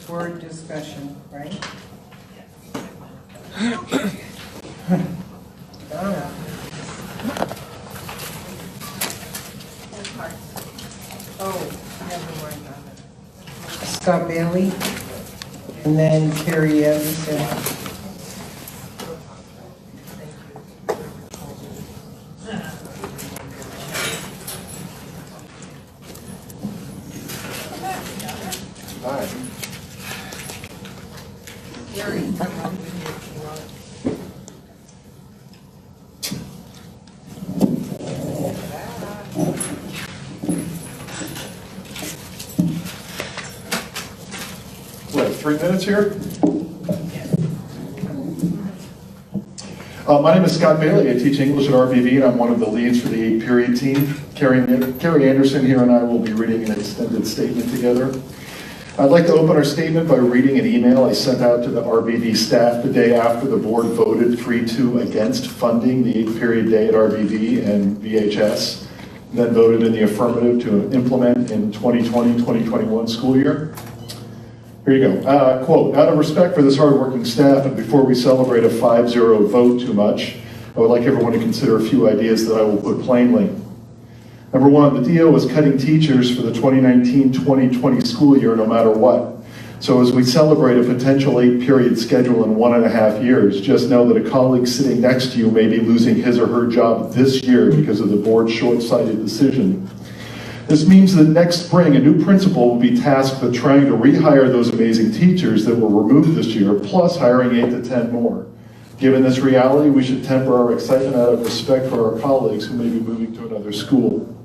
word discussion, right? Donna. Oh, never mind. Scott Bailey, and then Carrie Anderson. Hi. Carrie, come on. What, 3 minutes here? My name is Scott Bailey. I teach English at RBV, and I'm one of the leads for the 8th period team. Carrie Anderson here and I will be reading an extended statement together. I'd like to open our statement by reading an email I sent out to the RBV staff the day after the board voted 3-2 against funding the 8th period day at RBV and VHS, then voted in the affirmative to implement in 2020-2021 school year. Here you go. Quote, out of respect for this hardworking staff and before we celebrate a 5-0 vote too much, I would like everyone to consider a few ideas that I will put plainly. Number one, the DO is cutting teachers for the 2019-2020 school year no matter what. So as we celebrate a potential 8-period schedule in 1.5 years, just know that a colleague sitting next to you may be losing his or her job this year because of the board's short-sighted decision. This means that next spring, a new principal will be tasked with trying to rehire those amazing teachers that were removed this year, plus hiring 8 to 10 more. Given this reality, we should temper our excitement out of respect for our colleagues who may be moving to another school.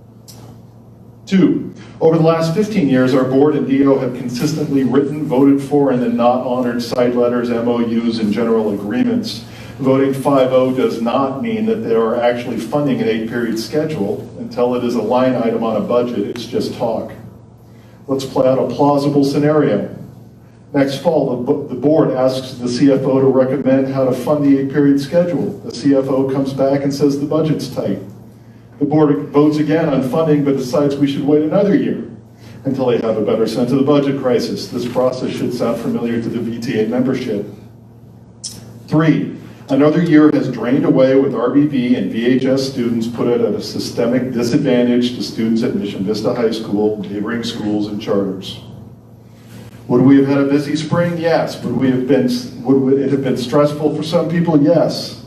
2, over the last 15 years, our board and DO have consistently written, voted for, and then not honored side letters, MOUs, and general agreements. Voting 5-0 does not mean that they are actually funding an 8-period schedule. Until it is a line item on a budget, it's just talk. Let's play out a plausible scenario. Next fall, the board asks the CFO to recommend how to fund the 8-period schedule. The CFO comes back and says the budget's tight. The board votes again on funding, but decides we should wait another year until they have a better sense of the budget crisis. This process should sound familiar to the VTA membership. 3, another year has drained away with RBV and VHS students put at a systemic disadvantage to students at Mission Vista High School, neighboring schools, and charters. Would we have had a busy spring? Yes. Would it have been stressful for some people? Yes.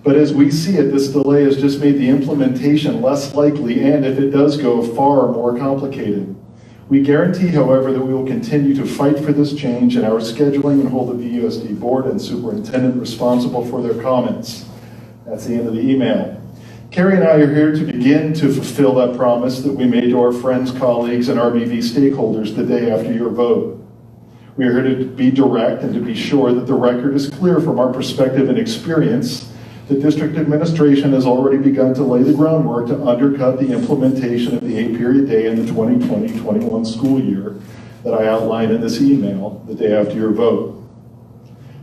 But as we see it, this delay has just made the implementation less likely, and if it does go, far more complicated. We guarantee, however, that we will continue to fight for this change in our scheduling and hold the VUSD board and superintendent responsible for their comments. That's the end of the email. Carrie and I are here to begin to fulfill that promise that we made to our friends, colleagues, and RBV stakeholders the day after your vote. We are here to be direct and to be sure that the record is clear from our perspective and experience. The district administration has already begun to lay the groundwork to undercut the implementation of the 8-period day in the 2020-21 school year that I outlined in this email the day after your vote.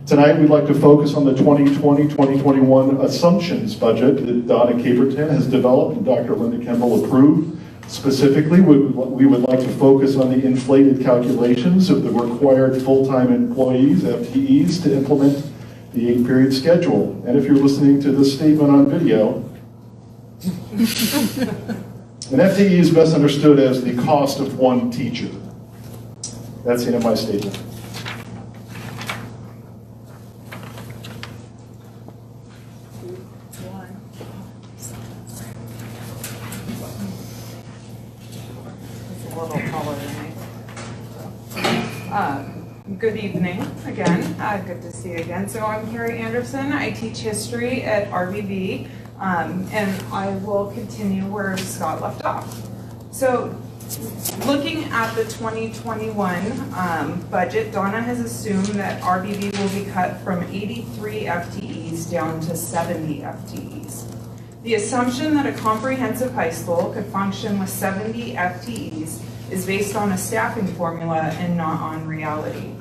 Tonight, we'd like to focus on the 2020-2021 assumptions budget that Donna Caperton has developed and Dr. Linda Kimball approved. Specifically, we would like to focus on the inflated calculations of the required full-time employees, FTEs, to implement the 8-period schedule. And if you're listening to this statement on video, an FTE is best understood as the cost of one teacher. That's the end of my statement. Good evening again. Good to see you again. So I'm Carrie Anderson. I teach history at RBV, and I will continue where Scott left off. So looking at the 2021 budget, Donna has assumed that RBV will be cut from 83 FTEs down to 70 FTEs. The assumption that a comprehensive high school could function with 70 FTEs is based on a staffing formula and not on reality.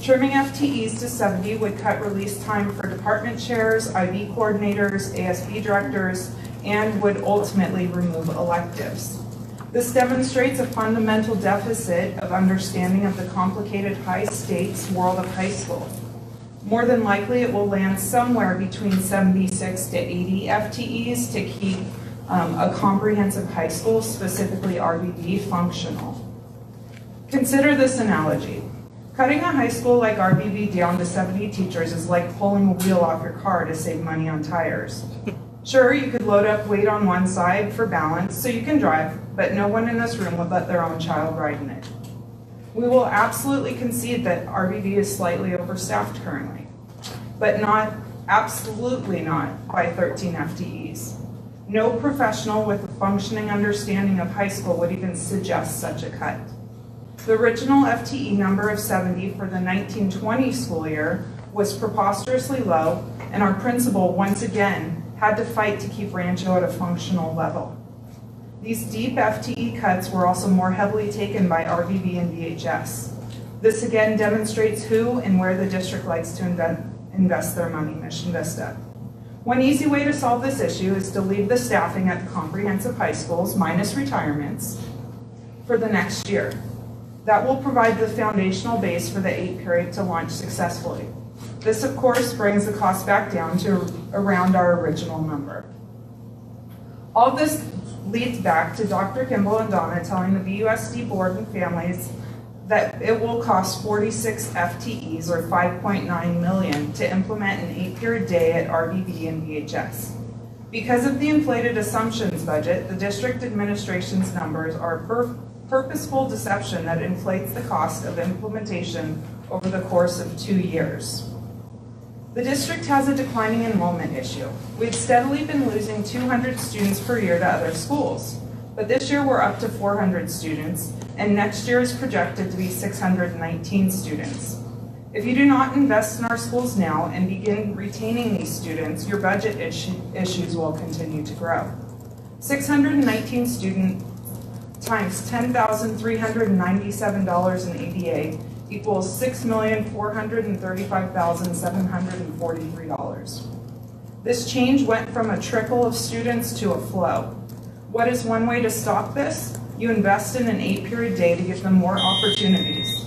Trimming FTEs to 70 would cut release time for department chairs, IB coordinators, ASB directors, and would ultimately remove electives. This demonstrates a fundamental deficit of understanding of the complicated high-stakes world of high school. More than likely, it will land somewhere between 76 to 80 FTEs to keep a comprehensive high school, specifically RBV, functional. Consider this analogy. Cutting a high school like RBV down to 70 teachers is like pulling a wheel off your car to save money on tires. Sure, you could load up weight on one side for balance so you can drive, but no one in this room would let their own child ride in it. We will absolutely concede that RBV is slightly overstaffed currently, but absolutely not by 13 FTEs. No professional with a functioning understanding of high school would even suggest such a cut. The original FTE number of 70 for the 1920 school year was preposterously low, and our principal once again had to fight to keep Rancho at a functional level. These deep FTE cuts were also more heavily taken by RBV and VHS. This again demonstrates who and where the district likes to invest their money, Mission Vista. One easy way to solve this issue is to leave the staffing at the comprehensive high schools, minus retirements, for the next year. That will provide the foundational base for the 8 period to launch successfully. This, of course, brings the cost back down to around our original number. All this leads back to Dr. Kimball and Donna telling the BUSD board and families that it will cost 46 FTEs or $5.9 million to implement an 8-period day at RBV and VHS. Because of the inflated assumptions budget, the district administration's numbers are purposeful deception that inflates the cost of implementation over the course of 2 years. The district has a declining enrollment issue. We've steadily been losing 200 students per year to other schools, but this year we're up to 400 students, and next year is projected to be 619 students. If you do not invest in our schools now and begin retaining these students, your budget issues will continue to grow. 619 students times $10,397 in ADA equals $6,435,743. This change went from a trickle of students to a flow. What is one way to stop this? You invest in an 8-period day to give them more opportunities.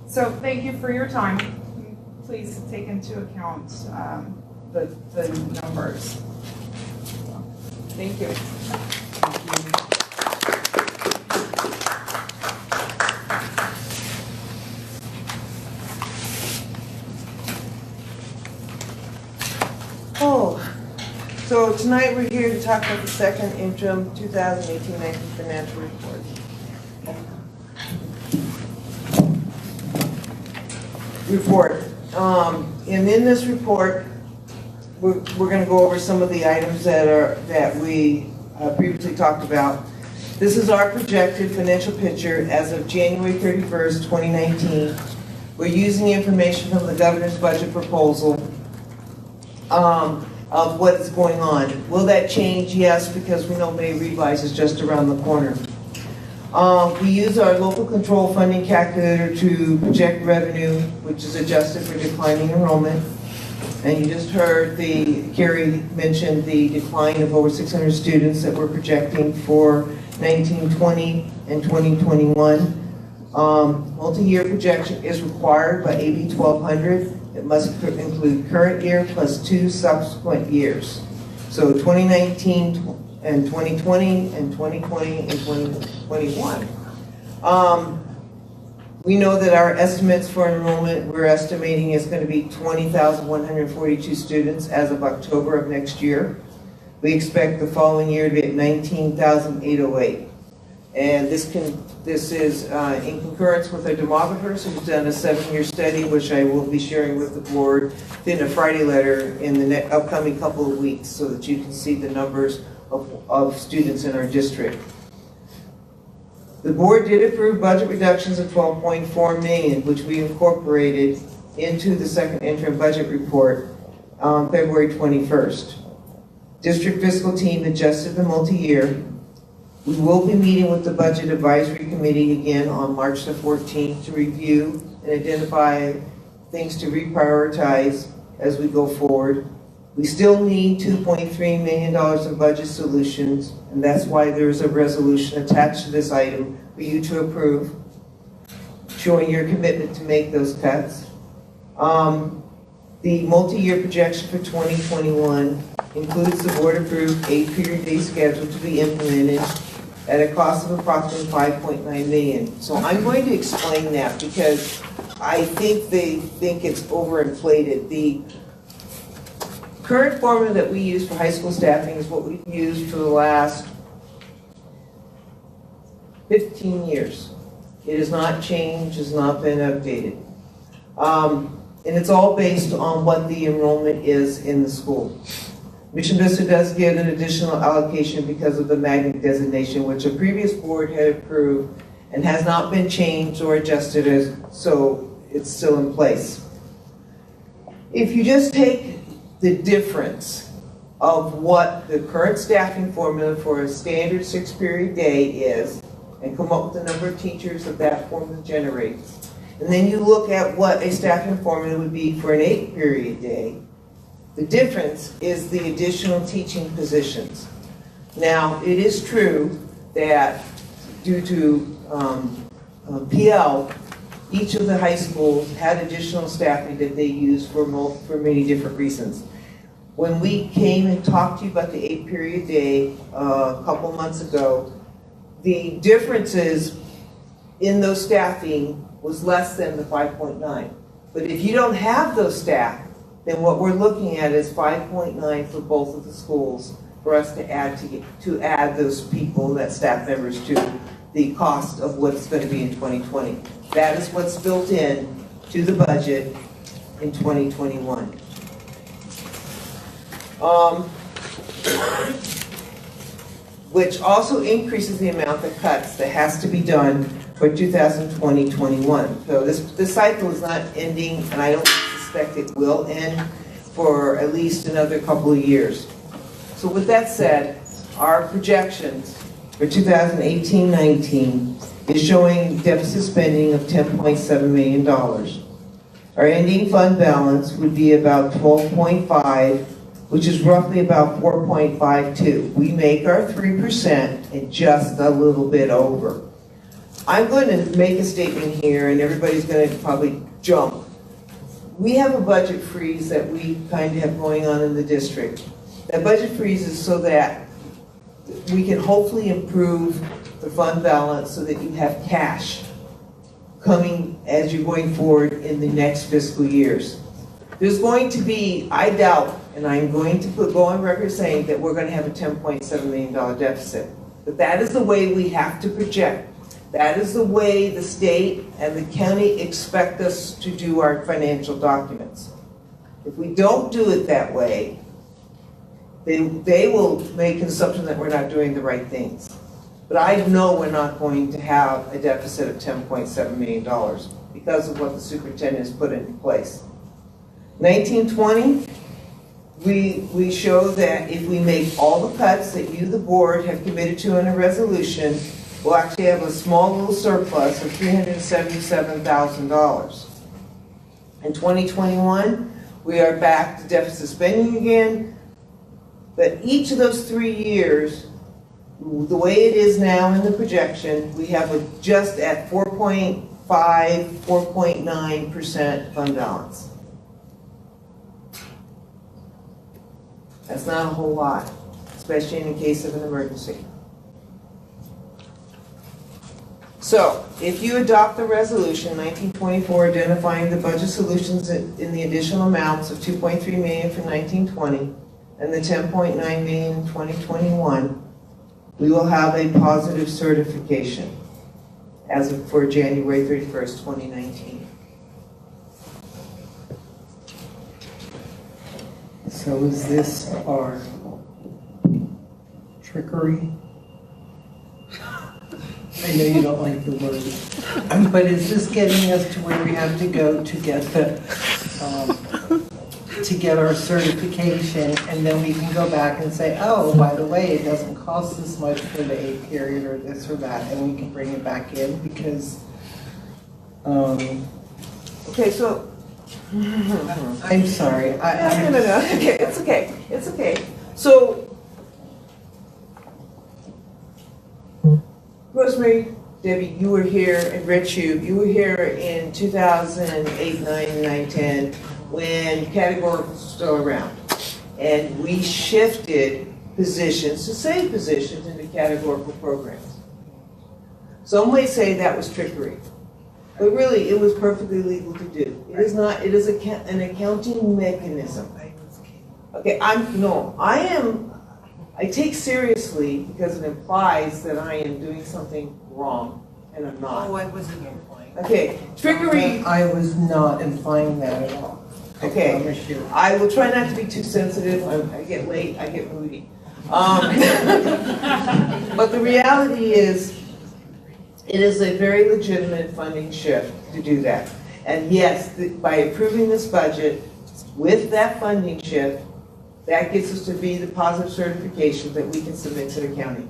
So thank you for your time. Please take into account the numbers. Thank you. So tonight we're here to talk about the second interim 2018-19 financial report. And in this report, we're going to go over some of the items that we previously talked about. This is our projected financial picture as of January 31st, 2019. We're using information from the governor's budget proposal of what is going on. Will that change? Yes, because we know May revise is just around the corner. We use our local control funding calculator to project revenue, which is adjusted for declining enrollment. And you just heard Carrie mentioned the decline of over 600 students that we're projecting for 1920 and 2021. Multi-year projection is required by AB 1200. It must include current year plus 2 subsequent years. So 2019 and 2020 and 2020 and 2021. We know that our estimates for enrollment, we're estimating is going to be 20,142 students as of October of next year. We expect the following year to be at 19,808. And this is in concurrence with our demographers who've done a 7-year study, which I will be sharing with the board in a Friday letter in the upcoming couple of weeks so that you can see the numbers of students in our district. The board did approve budget reductions of $12.4 million, which we incorporated into the second interim budget report on February 21st. District fiscal team adjusted the multi-year. We will be meeting with the Budget Advisory Committee again on March the 14th to review and identify things to reprioritize as we go forward. We still need $2.3 million in budget solutions, and that's why there's a resolution attached to this item for you to approve, showing your commitment to make those cuts. The multi-year projection for 2021 includes the board-approved 8-period day schedule to be implemented at a cost of approximately $5.9 million. So I'm going to explain that because I think they think it's overinflated. The current formula that we use for high school staffing is what we've used for the last 15 years. It has not changed, has not been updated. And it's all based on what the enrollment is in the school. Mission Vista does get an additional allocation because of the magnet designation, which a previous board had approved and has not been changed or adjusted, so it's still in place. If you just take the difference of what the current staffing formula for a standard 6-period day is and come up with the number of teachers that that formula generates, and then you look at what a staffing formula would be for an 8-period day, the difference is the additional teaching positions. Now, it is true that due to PL, each of the high schools had additional staffing that they used for many different reasons. When we came and talked to you about the 8-period day a couple months ago, the differences in those staffing was less than the 5.9. But if you don't have those staff, then what we're looking at is 5.9 for both of the schools for us to add those people, that staff members, to the cost of what it's going to be in 2020. That is what's built in to the budget in 2021. Which also increases the amount of cuts that has to be done for 2020-21. So this cycle is not ending, and I don't suspect it will end for at least another couple of years. So with that said, our projections for 2018-19 is showing deficit spending of $10.7 million. Our ending fund balance would be about 12.5, which is roughly about 4.52. We make our 3% and just a little bit over. I'm going to make a statement here, and everybody's going to probably jump. We have a budget freeze that we kind of have going on in the district. That budget freeze is so that we can hopefully improve the fund balance so that you have cash coming as you're going forward in the next fiscal years. There's going to be, I doubt, and I'm going to go on record saying that we're going to have a $10.7 million deficit. But that is the way we have to project. That is the way the state and the county expect us to do our financial documents. If we don't do it that way, they will make an assumption that we're not doing the right things. But I know we're not going to have a deficit of $10.7 million because of what the superintendent has put into place. 1920, we show that if we make all the cuts that you, the board, have committed to in a resolution, we'll actually have a small little surplus of $377,000. In 2021, we are back to deficit spending again, but each of those 3 years, the way it is now in the projection, we have just at 4.5, 4.9% fund balance. That's not a whole lot, especially in the case of an emergency. So, if you adopt the resolution 1924 identifying the budget solutions in the additional amounts of $2.3 million for 1920 and the $10.9 million in 2021, we will have a positive certification as of for January 31st, 2019. So is this our trickery? I know you don't like the word, but is this getting us to where we have to go to get the to get our certification, and then we can go back and say, oh, by the way, it doesn't cost this much for the 8 period or this or that, and we can bring it back in because. Okay, so I'm sorry. No. Okay, it's okay. It's okay. So, Rosemary, Debbie, you were here, and Rich, you were here in 2008, 9, 10, when categorical was still around. And we shifted positions to save positions into categorical programs. Some may say that was trickery, but really it was perfectly legal to do. It is not, it is an accounting mechanism. Okay, I take seriously because it implies that I am doing something wrong, and I'm not. Oh, I wasn't implying. Okay, trickery, I was not implying that at all. Okay. I promise you. I will try not to be too sensitive. I get late, I get moody. But the reality is, it is a very legitimate funding shift to do that. And yes, by approving this budget with that funding shift, that gets us to be the positive certification that we can submit to the county.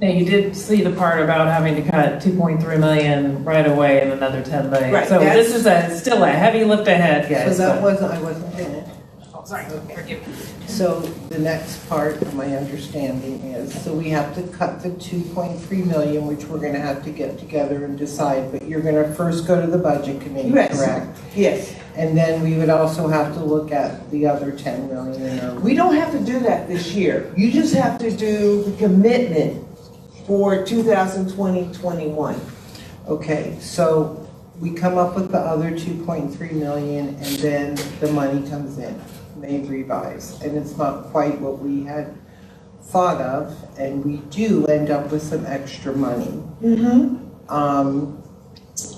Now, you did see the part about having to cut 2.3 million right away and another 10 million. Right, So that's- this is still a heavy lift ahead, guys. So that but- I wasn't finished. Oh, sorry, forgive me. So the next part of my understanding is, so we have to cut the 2.3 million, which we're gonna have to get together and decide, but you're gonna first go to the budget committee, Yes. correct? Yes, And then we would also have to look at the other 10 million or. we don't have to do that this year. You just have to do the commitment for 2020-21. Okay, so we come up with the other 2.3 million and then the money comes in, they revise. And it's not quite what we had thought of, and we do end up with some extra money.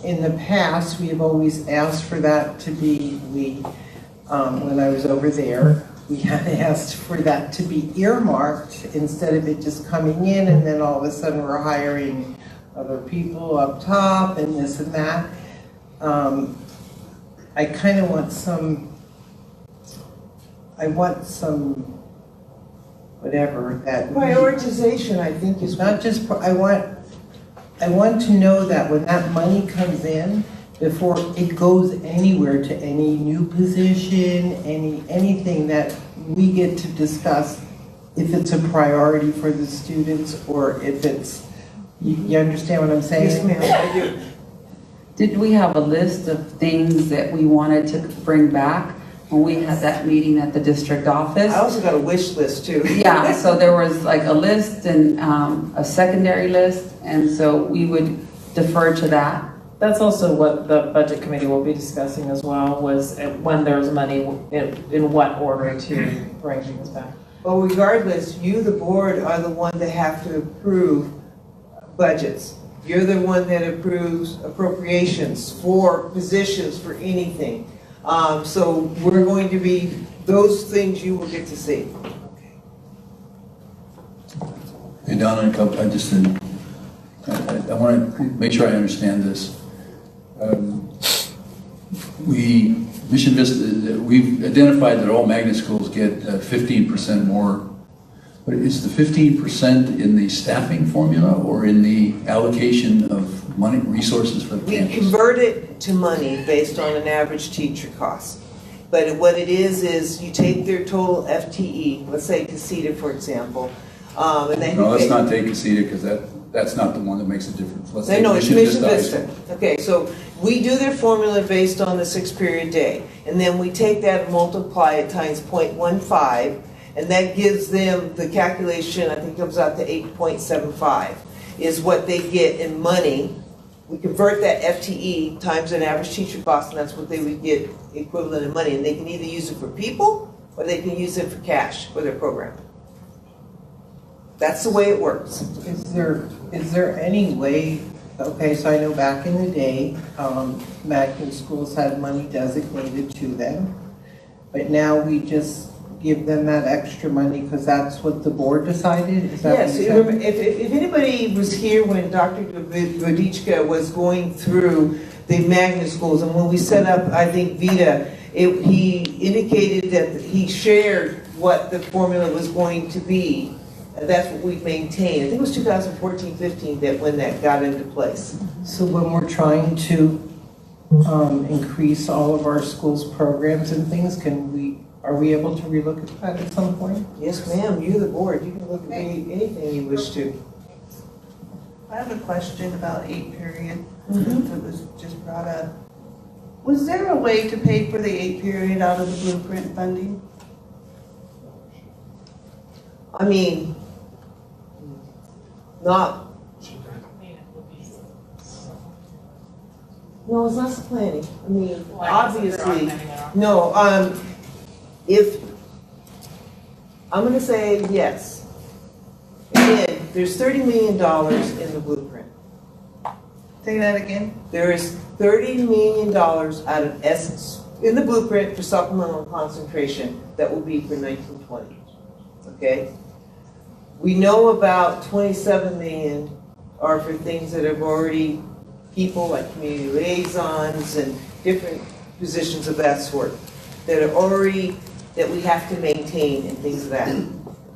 In the past, we have always asked for that to be, when I was over there, we had asked for that to be earmarked instead of it just coming in and then all of a sudden we're hiring other people up top and this and that. I kind of want some, whatever that. Prioritization, I think, is It's not just, I want to know that when that money comes in, before it goes anywhere to any new position, anything that we get to discuss, if it's a priority for the students or if it's, you understand what I'm saying? Yes, ma'am, I do. Did we have a list of things that we wanted to bring back when we had that meeting at the district office? I also got a wish list too. Yeah, so there was like a list and a secondary list, and so we would defer to that. That's also what the budget committee will be discussing as well, was when there's money, in what order to bring things back. Well, regardless, you, the board, are the one that have to approve budgets. You're the one that approves appropriations for positions, for anything. So we're going to be, those things you will get to see. Hey, Donna, I want to make sure I understand this. We've identified that all magnet schools get 15% more. But is the 15% in the staffing formula or in the allocation of money, resources for the We campus? convert it to money based on an average teacher cost. But what it is you take their total FTE, let's say Casita, for example, and then you No, let's pay- not take Casita because that's not the one that makes a difference. Let's I take know, it's Mission Mission Vista High Vista. School. Okay, so we do their formula based on the 6-period day, and then we take that and multiply it times 0.15, and that gives them the calculation, I think it comes out to 8.75, is what they get in money. We convert that FTE times an average teacher cost, and that's what they would get equivalent in money, and they can either use it for people, or they can use it for cash for their program. That's the way it works. Is there any way, okay, so I know back in the day, magnet schools had money designated to them, but now we just give them that extra money because that's what the board decided? Is that what Yes, you said? if anybody was here when Dr. Vodichka was going through the magnet schools, and when we set up, I think, VITA, he indicated that he shared what the formula was going to be. And that's what we've maintained. I think it was 2014-15 that when that got into place. So when we're trying to increase all of our schools' programs and things? Are we able to relook at that at some point? Yes, ma'am, you're the board, you can look at anything you wish to. I have a question about 8 period, Mhm. that was just brought up. Was there a way to pay for the 8 period out of the blueprint funding? I mean, not. No, it's not planning. I mean, obviously, no, if, I'm gonna say yes. Again, there's $30 million in the blueprint. Say that again? There is $30 million out of essence in the blueprint for supplemental concentration that will be for 1920. Okay? We know about 27 million are for things that have already, people like community liaisons and different positions of that sort that are already, that we have to maintain and things of that.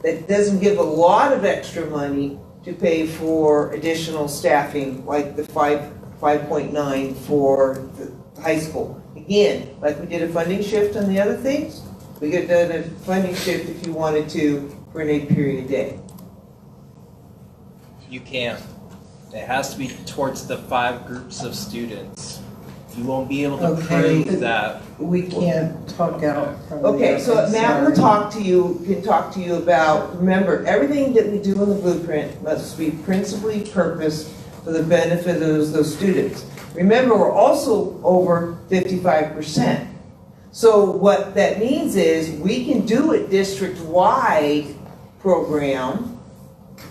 That doesn't give a lot of extra money to pay for additional staffing, like the 5.9 for the high school. Again, like we did a funding shift on the other things, we could have done a funding shift if you wanted to for an 8 period a day. You can't. It has to be towards the 5 groups of students. You won't be able to Okay. prove that. We can't talk out from the Okay, so open, Matt will sorry. can talk to you about, remember, everything that we do in the blueprint must be principally purposed for the benefit of those students. Remember, we're also over 55%. So what that means is we can do a district-wide program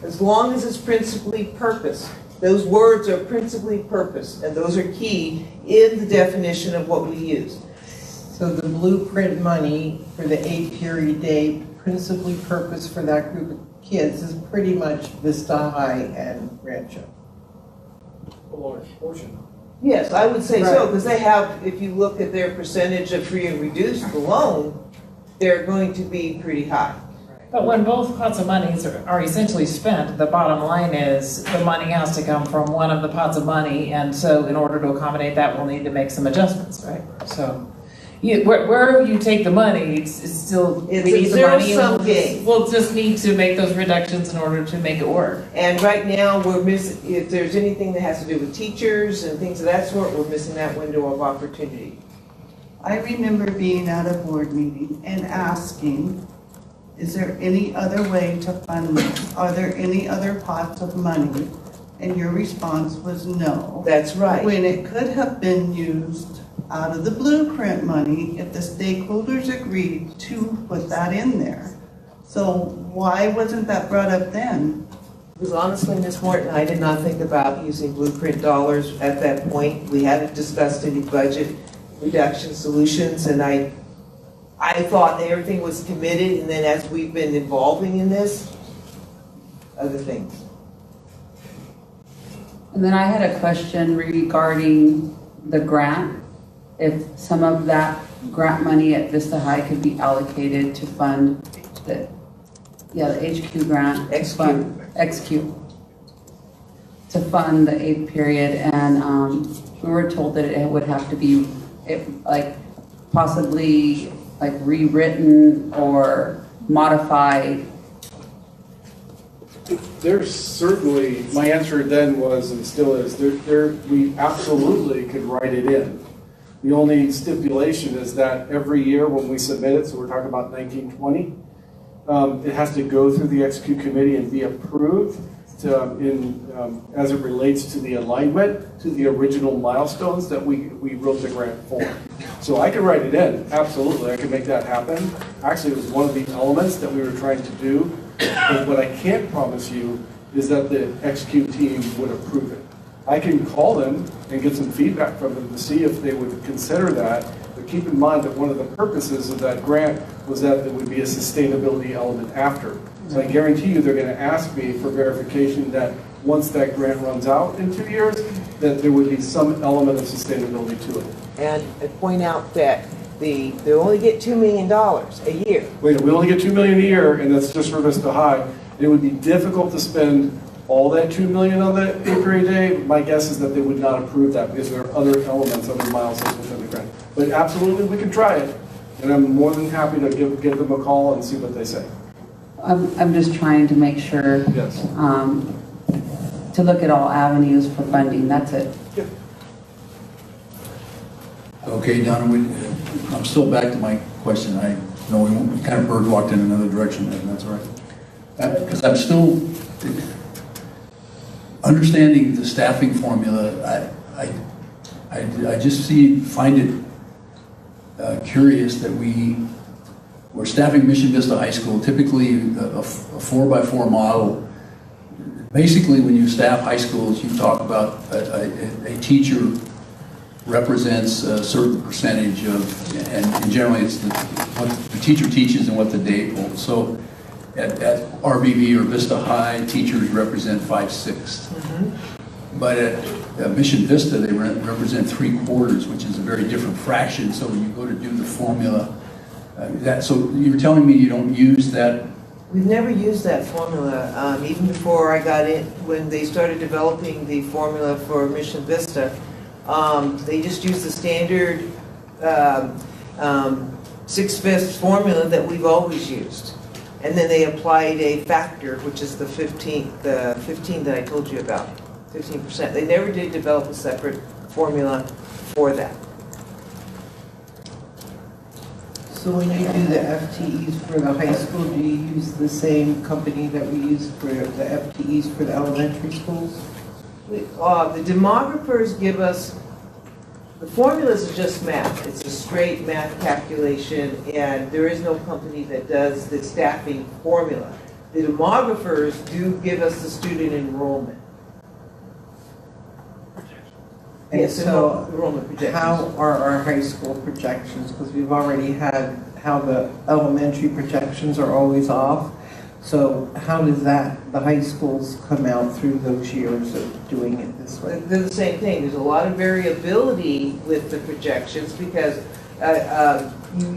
as long as it's principally purposed. Those words are principally purposed, and those are key in the definition of what we use. So the blueprint money for the 8 period day, principally purposed for that group of kids, is pretty much Vista High and Rancho. A large portion. Yes, I would say so, Right. because they have, if you look at their percentage of free and reduced alone, they're going to be pretty high. But when both pots of monies are essentially spent, the bottom line is the money has to come from one of the pots of money, and so in order to accommodate that, we'll need to make some adjustments, right? So, wherever you take the money, it's still, we It's need a the money. zero-sum and game. We'll just need to make those reductions in order to make it work. And right now, we're missing, if there's anything that has to do with teachers and things of that sort, we're missing that window of opportunity. I remember being at a board meeting and asking, is there any other way to fund this? Are there any other pots of money? And your response was no. That's right. When it could have been used out of the blueprint money if the stakeholders agreed to put that in there. So why wasn't that brought up then? Because honestly, Ms. Morton, I did not think about using blueprint dollars at that point. We hadn't discussed any budget reduction solutions, and I thought everything was committed, and then as we've been evolving in this, other things. And then I had a question regarding the grant. If some of that grant money at Vista High could be allocated to fund the HQ grant. XQ. To fund the 8 period, and we were told that it would have to be, possibly rewritten or modified. There's certainly, my answer then was, and still is, we absolutely could write it in. The only stipulation is that every year when we submit it, so we're talking about 1920, it has to go through the execute committee and be approved as it relates to the alignment to the original milestones that we wrote the grant for. So I could write it in, absolutely, I could make that happen. Actually, it was one of the elements that we were trying to do. But what I can't promise you is that the execute team would approve it. I can call them and get some feedback from them to see if they would consider that. But keep in mind that one of the purposes of that grant was that there would be a sustainability element after. So I guarantee you they're going to ask me for verification that once that grant runs out in 2 years, that there would be some element of sustainability to it. And I point out that they only get $2 million a year. Wait, we only get $2 million a year, and that's just for Vista High. It would be difficult to spend all that 2 million on that 8 period day, my guess is that they would not approve that because there are other elements, other milestones within the grant. But absolutely, we can try it, and I'm more than happy to give them a call and see what they say. I'm just trying to make sure, Yes. to look at all avenues for funding, that's it. Okay, Donna, I'm still back to my question. I know we kind of bird walked in another direction, and that's all right. Because I'm still understanding the staffing formula. I just find it curious that we're staffing Mission Vista High School, typically a 4x4 model. Basically, when you staff high schools, you talk about a teacher represents a certain percentage of, and generally it's what the teacher teaches and what the day holds. So at RBV or Vista High, teachers represent 5/6. But at Mission Vista, they represent 3/4, which is a very different fraction. So when you go to do the formula, so you're telling me you don't use that? We've never used that formula, even before I got in, when they started developing the formula for Mission Vista. They just used the standard 6/5 formula that we've always used. And then they applied a factor, which is the 15 that I told you about, 15%. They never did develop a separate formula for that. So when you do the FTEs for the high school, do you use the same company that we use for the FTEs for the elementary schools? The demographers give us, the formulas are just math. It's a straight math calculation, and there is no company that does the staffing formula. The demographers do give us the student enrollment. And Yes, so enrollment projections. how are our high school projections? Because we've already had how the elementary projections are always off. So how does the high schools come out through those years of doing it this way? They're the same thing. There's a lot of variability with the projections because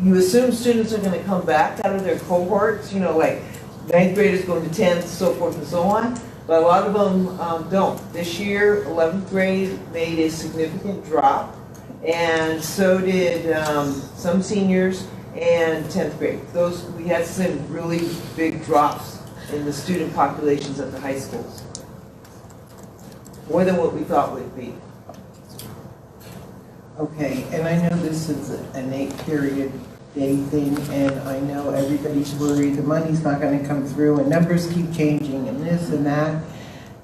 you assume students are going to come back out of their cohorts, like 9th graders going to 10th, so forth and so on. But a lot of them don't. This year, 11th grade made a significant drop, and so did some seniors and 10th grade. We had some really big drops in the student populations at the high schools. More than what we thought would be. Okay, and I know this is an 8 period day thing, and I know everybody's worried the money's not going to come through, and numbers keep changing, and this and that.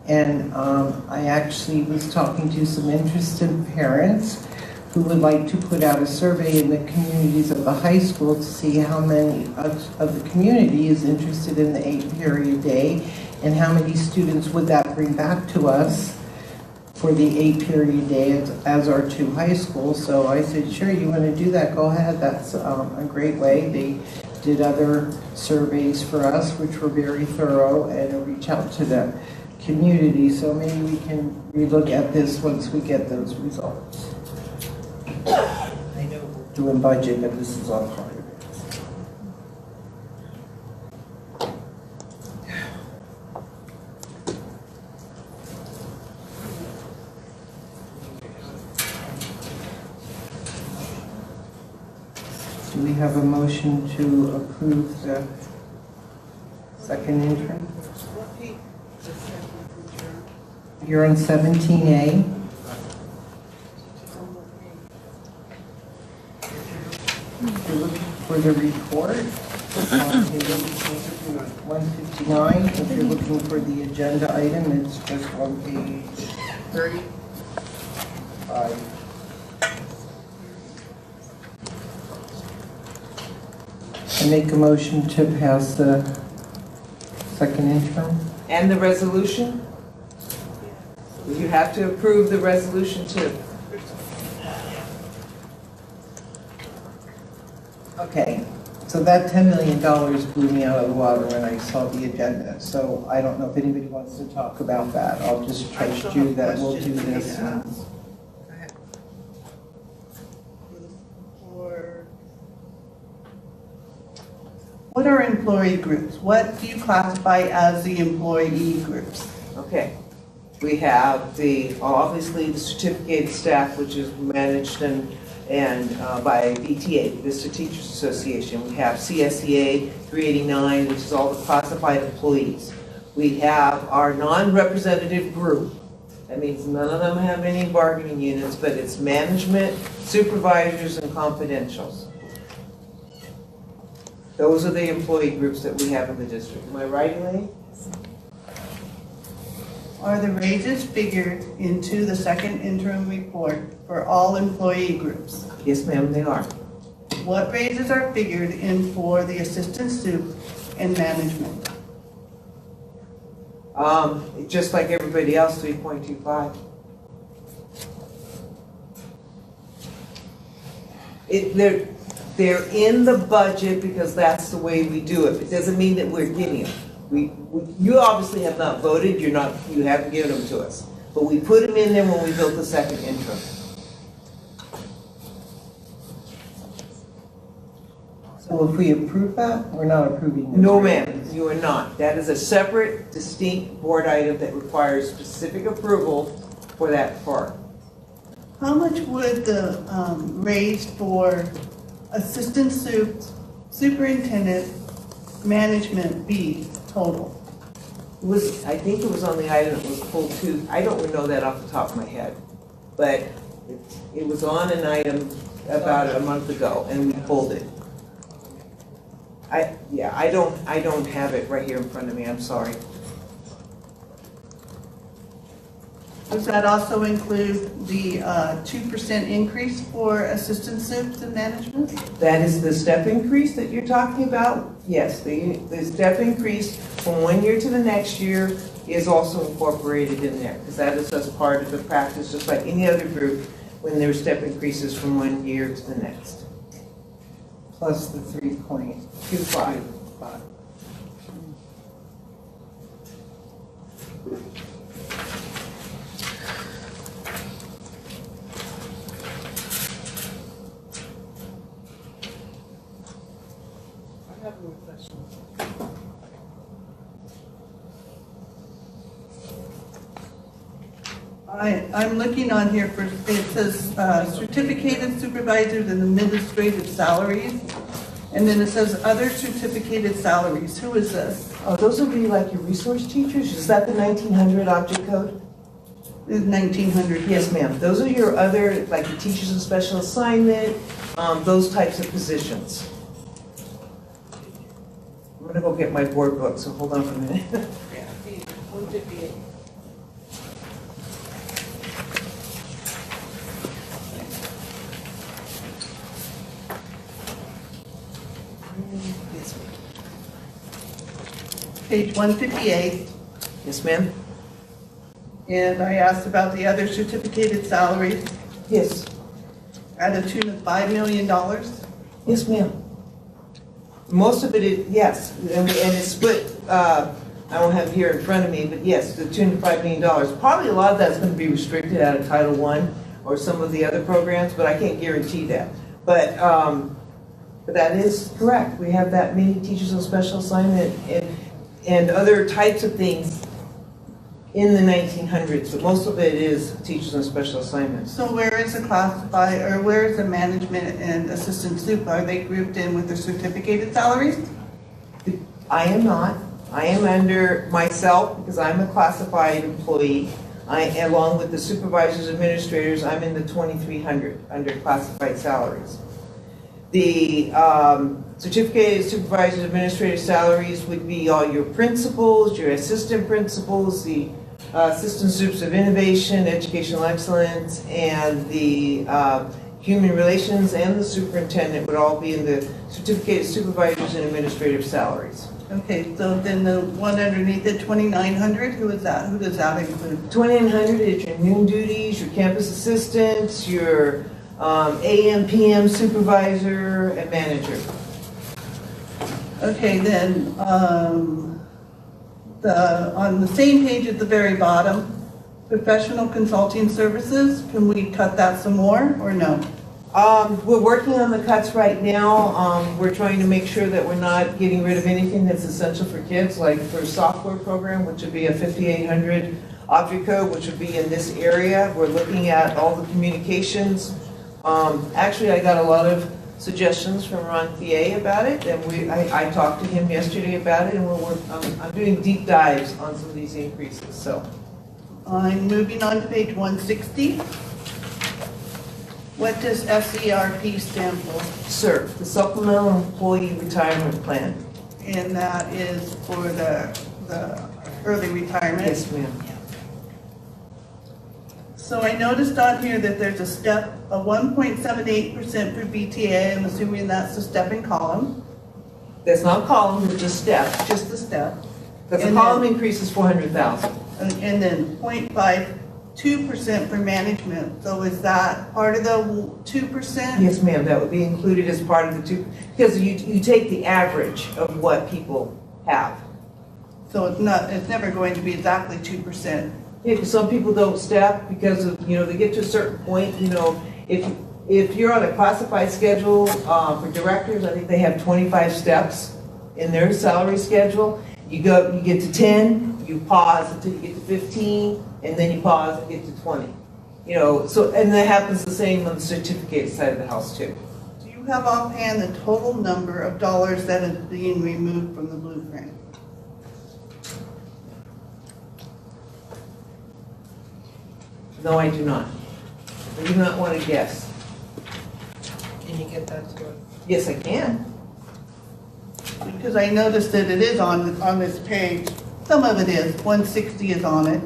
And I actually was talking to some interested parents who would like to put out a survey in the communities of the high school to see how many of the community is interested in the 8 period day, and how many students would that bring back to us for the 8 period day as our 2 high schools. So I said, sure, you want to do that, go ahead. That's a great way. They did other surveys for us, which were very thorough, and reach out to the community. So maybe we can relook at this once we get those results. I know we're doing budget, but this is all part of it. Do we have a motion to approve the second interim? You're on 17A. If you're looking for the report, on page 159. If you're looking for the agenda item, it's just on page 35. I make a motion to pass the second interim. And the resolution? You have to approve the resolution too. Okay, so that $10 million blew me out of the water when I saw the agenda. So I don't know if anybody wants to talk about that. I'll just trust you that we'll do this. What are employee groups? What do you classify as the employee groups? Okay. We have obviously the certificated staff, which is managed and by VTA, Vista Teachers Association. We have CSEA 389, which is all the classified employees. We have our non-representative group. That means none of them have any bargaining units, but it's management, supervisors, and confidentials. Those are the employee groups that we have in the district. Am I right, Elaine? Are the raises figured into the second interim report for all employee groups? Yes, ma'am, they are. What raises are figured in for the assistant soup and management? Just like everybody else, 3.25. They're in the budget because that's the way we do it. It doesn't mean that we're getting them. You obviously have not voted, you haven't given them to us. But we put them in there when we built the second interim. So if we approve that, we're not approving this? No, ma'am, you are not. That is a separate, distinct board item that requires specific approval for that part. How much would the raise for assistant superintendent management be total? I think it was on the item that was pulled too. I don't know that off the top of my head, but it was on an item about a month ago, and we pulled it. I don't have it right here in front of me. I'm sorry. Does that also include the 2% increase for assistant soups and management? That is the step increase that you're talking about? Yes, the step increase from one year to the next year is also incorporated in there, because that is just part of the practice, just like any other group, when there are step increases from one year to the next. Plus the 3.25. I'm looking on here for, it says certificated supervisors and administrative salaries, and then it says other certificated salaries. Who is this? Oh, those would be like your resource teachers? Is that the 1900 object code? Is 1900? Yes, ma'am. Those are your other, like the teachers in special assignment, those types of positions. I'm gonna go get my board book, so hold on for a minute. Yeah, 158. Page 158, Yes, ma'am? and I asked about the other certificated salaries Yes. at a tune of $5 million. Yes, ma'am. Most of it is, yes, and it's split, I don't have it here in front of me, but yes, the $2 to $5 million. Probably a lot of that's going to be restricted out of Title I or some of the other programs, but I can't guarantee that. But that is correct. We have that many teachers on special assignment and other types of things in the 1900s, but most of it is teachers on special assignments. So where is the classified, or where is the management and assistant soup? Are they grouped in with the certificated salaries? I am not. I am under myself because I'm a classified employee. Along with the supervisors, administrators, I'm in the 2300 under classified salaries. The certificated supervisors, administrative salaries would be all your principals, your assistant principals, the assistant soups of innovation, educational excellence, and the human relations and the superintendent would all be in the certificated supervisors and administrative salaries. Okay, so then the one underneath it, 2,900, who is that? Who does that include? 2,900 is your noon duties, your campus assistants, your AM, PM supervisor, and manager. Okay, then, on the same page at the very bottom, professional consulting services, can we cut that some more, or no? We're working on the cuts right now. We're trying to make sure that we're not getting rid of anything that's essential for kids, like for a software program, which would be a 5800 object code, which would be in this area. We're looking at all the communications. Actually, I got a lot of suggestions from Ron PA about it, and I talked to him yesterday about it, and I'm doing deep dives on some of these increases. So I'm moving on to page 160. What does SERP stand for? sir, the Supplemental Employee Retirement Plan. And that is for the early retirement? Yes, ma'am. So I noticed on here that there's a step, a 1.78% for BTA. I'm assuming that's the step and column. That's not column, it's just step. Just the step. Because the And column then- increase is 400,000. And then 0.52% for management. So is that part of the 2%? Yes, ma'am, that would be included as part of the two, because you take the average of what people have. So it's never going to be exactly 2%. Yeah, 'cause some people don't step because of, they get to a certain point, if you're on a classified schedule, for directors, I think they have 25 steps in their salary schedule. You get to 10, you pause until you get to 15, and then you pause and get to 20. And that happens the same on the certificate side of the house too. Do you have offhand the total number of dollars that is being removed from the blueprint? No, I do not. I do not want to guess. Can you get that to it? Yes, I can. Because I noticed that it is on this page. Some of it is, 160 is on it.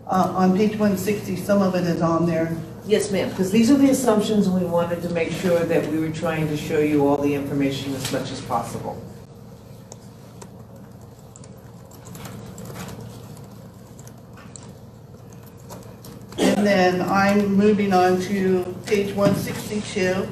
On page 160, some of it is on there. Yes, ma'am, because these are the assumptions, and we wanted to make sure that we were trying to show you all the information as much as possible. And then I'm moving on to page 162.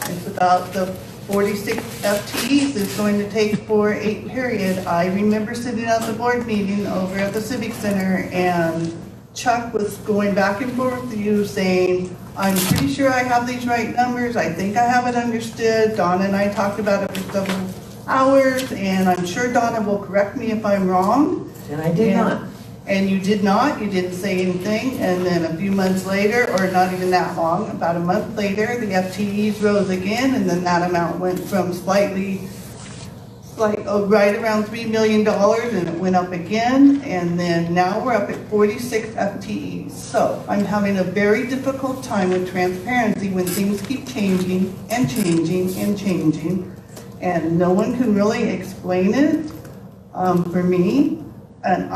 It's about the 46 FTEs it's going to take for 8 period. I remember sitting at the board meeting over at the Civic Center, and Chuck was going back and forth with you saying, I'm pretty sure I have these right numbers. I think I have it understood. Donna and I talked about it for several hours, and I'm sure Donna will correct me if I'm wrong. And I did not. And you did not, you didn't say anything, and then a few months later, or not even that long, about a month later, the FTEs rose again, and then that amount went from right around $3 million, and it went up again, and then now we're up at 46 FTEs. So I'm having a very difficult time with transparency when things keep changing and changing and changing, and no one can really explain it for me, and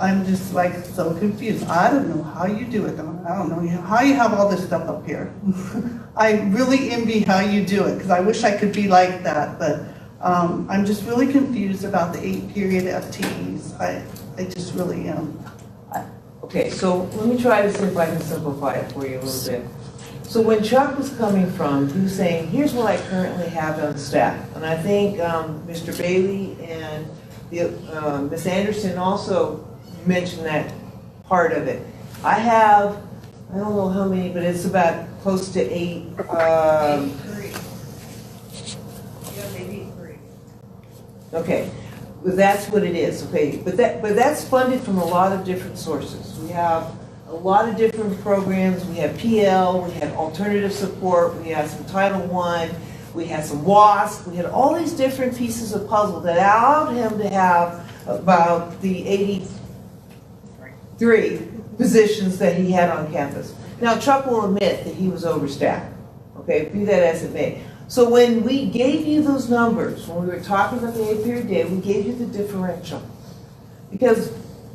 I'm just so confused. I don't know how you do it. I don't know how you have all this stuff up here. I really envy how you do it, because I wish I could be like that, but I'm just really confused about the 8 period FTEs. I just really am. Okay, so let me try to see if I can simplify it for you a little bit. So when Chuck was coming from, he was saying, here's what I currently have on staff. And I think Mr. Bailey and Ms. Anderson also mentioned that part of it. I don't know how many, but it's about close to 8. Maybe 3. Okay, but that's what it is, okay? But that's funded from a lot of different sources. We have a lot of different programs. We have PL, we have alternative support, we have some Title I, we had some WASP, we had all these different pieces of puzzle that allowed him to have about the 83 positions that he had on campus. Now, Chuck will admit that he was overstaffed, okay, be that as it may. So when we gave you those numbers, when we were talking about the 8 period day, we gave you the differential. Because,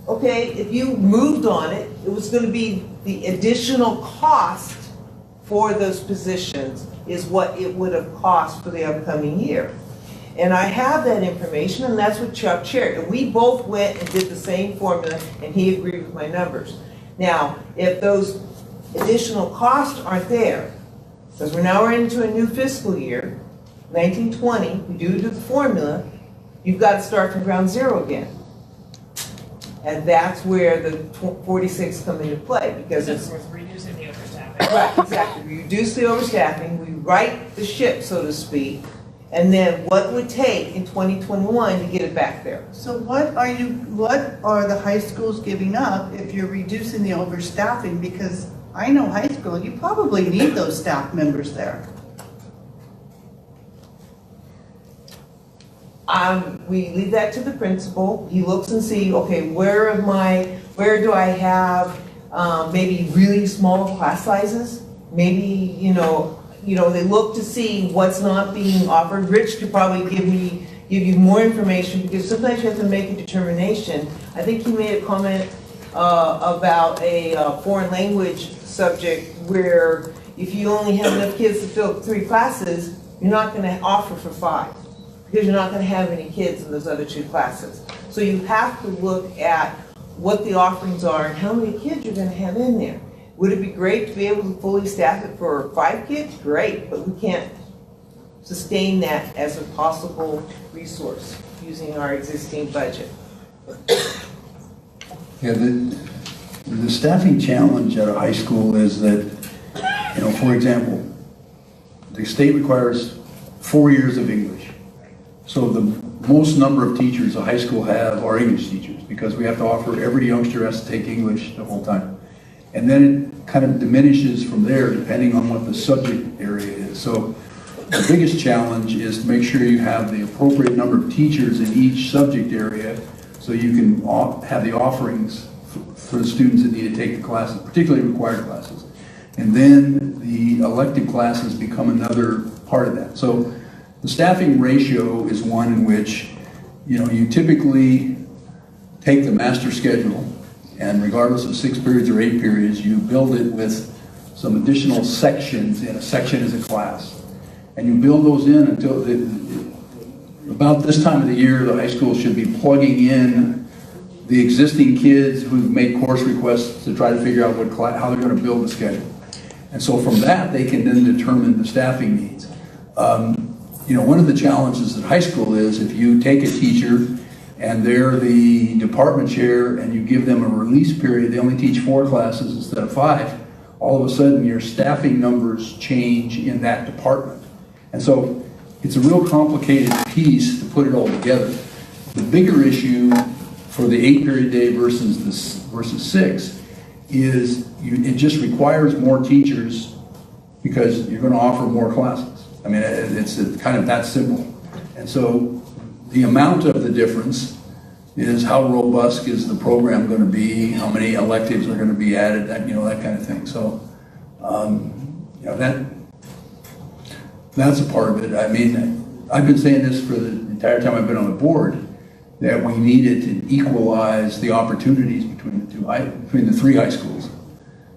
okay, if you moved on it, it was going to be the additional cost for those positions is what it would have cost for the upcoming year. And I have that information, and that's what Chuck shared. And we both went and did the same formula, and he agreed with my numbers. Now, if those additional costs aren't there, because we're into a new fiscal year, 1920, we do the formula, you've got to start from ground zero again. And that's where the 46 come into play, because it's We're reducing the overtime. overstaffing. Right, exactly. We reduce the overstaffing, we right the ship, so to speak, and then what would it take in 2021 to get it back there? So what are the high schools giving up if you're reducing the overstaffing? Because I know high school, you probably need those staff members there. We leave that to the principal. He looks and see, okay, where do I have maybe really small class sizes? Maybe, they look to see what's not being offered. Rich could probably give you more information, because sometimes you have to make a determination. I think he made a comment about a foreign language subject where if you only have enough kids to fill 3 classes, you're not going to offer for 5, because you're not going to have any kids in those other 2 classes. So you have to look at what the offerings are and how many kids you're going to have in there. Would it be great to be able to fully staff it for 5 kids? Great, but we can't sustain that as a possible resource using our existing budget. Yeah, the staffing challenge at a high school is that, for example, the state requires 4 years of English. So the most number of teachers a high school have are English teachers, because we have to offer every youngster has to take English the whole time. And then it kind of diminishes from there depending on what the subject area is. So the biggest challenge is to make sure you have the appropriate number of teachers in each subject area so you can have the offerings for the students that need to take the classes, particularly required classes. And then the elective classes become another part of that. So the staffing ratio is one in which, you typically take the master schedule, and regardless of 6 periods or 8 periods, you build it with some additional sections, and a section is a class. And you build those in until about this time of the year, the high school should be plugging in the existing kids who've made course requests to try to figure out how they're going to build the schedule. And so from that, they can then determine the staffing needs. One of the challenges at high school is if you take a teacher and they're the department chair and you give them a release period, they only teach 4 classes instead of 5, all of a sudden your staffing numbers change in that department. And so it's a real complicated piece to put it all together. The bigger issue for the 8-period day versus 6 is it just requires more teachers because you're going to offer more classes. I mean, it's kind of that simple. And so the amount of the difference is how robust is the program going to be, how many electives are going to be added, that kind of thing. So, that's a part of it. I mean, I've been saying this for the entire time I've been on the board, that we needed to equalize the opportunities between the 3 high schools.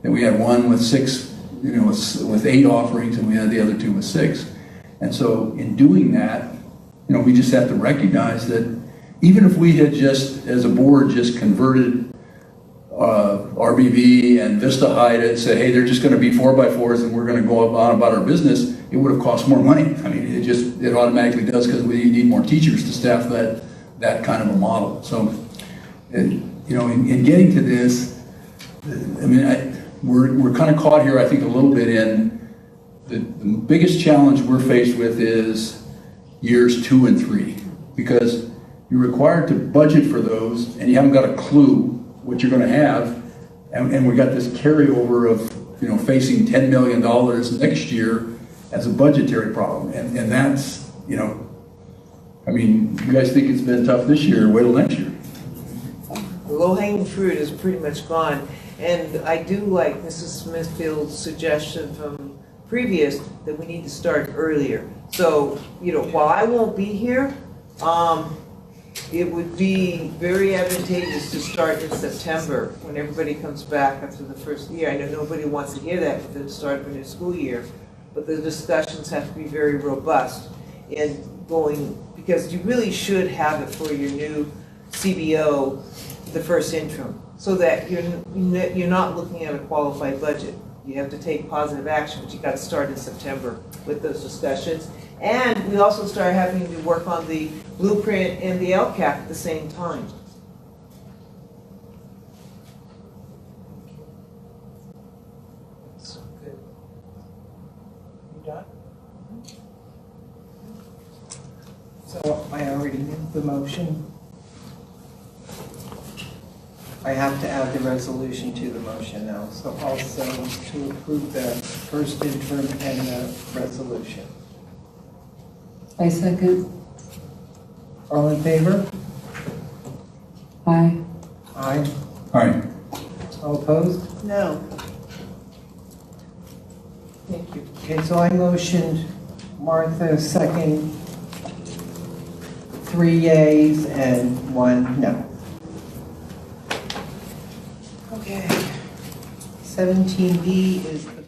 That we had one with 6, with 8 offerings, and we had the other 2 with 6. And so in doing that, we just have to recognize that even if we had just, as a board, just converted RBV and Vista High to say, hey, they're just going to be 4x4s and we're going to go on about our business, it would have cost more money. I mean, it automatically does, because we need more teachers to staff that kind of a model. So, in getting to this, I mean, we're kind of caught here, I think, a little bit in the biggest challenge we're faced with is years 2 and 3, because you're required to budget for those and you haven't got a clue what you're going to have, and we got this carryover of facing $10 million next year as a budgetary problem, and that's I mean, you guys think it's been tough this year, wait till next year. The low-hanging fruit is pretty much gone, and I do like Mrs. Smithfield's suggestion from previous that we need to start earlier. So, while I won't be here, it would be very advantageous to start in September when everybody comes back after the first year. I know nobody wants to hear that at the start of a new school year, but the discussions have to be very robust in going, because you really should have it for your new CBO, the first interim, so that you're not looking at a qualified budget. You have to take positive action, but you got to start in September with those discussions. And we also start having to work on the blueprint and the LCAP at the same time. the motion? I have to add the resolution to the motion now, so also to approve the first interim and the resolution. I second. All in favor? Aye. Aye. All right, All opposed? No, Thank you. Okay, so I motioned, Martha second, 3 yeas and 1 no. Okay. 17B is the